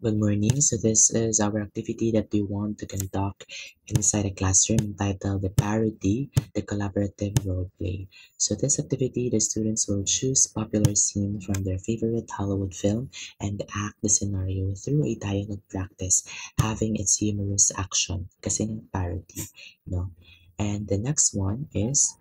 Good morning. So this is our activity that we want to conduct inside a classroom entitled the Parody, the Collaborative Role Play. So this activity, the students will choose popular scene from their favorite Hollywood film and act the scenario through a dialogue practice, having its humorous action, kasi ng parody, no? And the next one is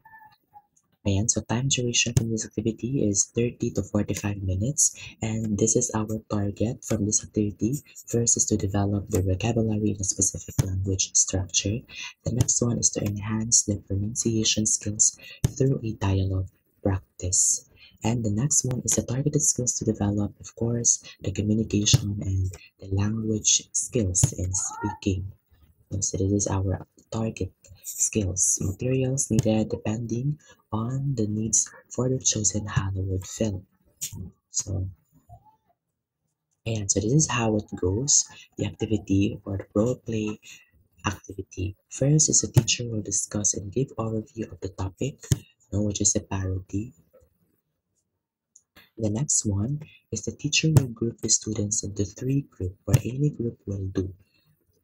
Ayan, so time duration from this activity is 30 to 45 minutes, and this is our target from this activity. First is to develop the vocabulary in a specific language structure. The next one is to enhance the pronunciation skills through a dialogue practice. And the next one is the targeted skills to develop, of course, the communication and the language skills in speaking. So this is our target skills. Materials needed depending on the needs for the chosen Hollywood film. So, so this is how it goes. The activity or the role play activity. First is the teacher will discuss and give overview of the topic, which is a parody. The next one is the teacher will group the students into three groups, or any group will do.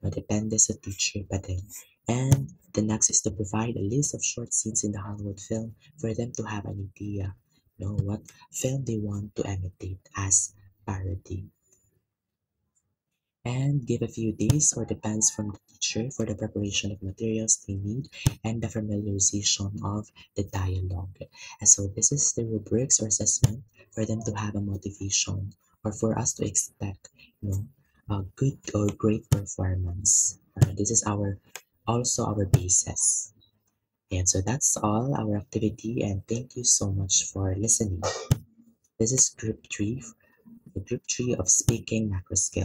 Depende sa teacher pa din. And the next is to provide a list of short scenes in the Hollywood film for them to have an idea, what film they want to imitate as parody. And give a few days or depends from the teacher for the preparation of materials they need and the familiarization of the dialogue. And so this is the rubrics or assessment for them to have a motivation or for us to expect, a good or great performance. This is also our basis. And so that's all our activity, and thank you so much for listening. This is group 3, the group 3 of speaking macro skills.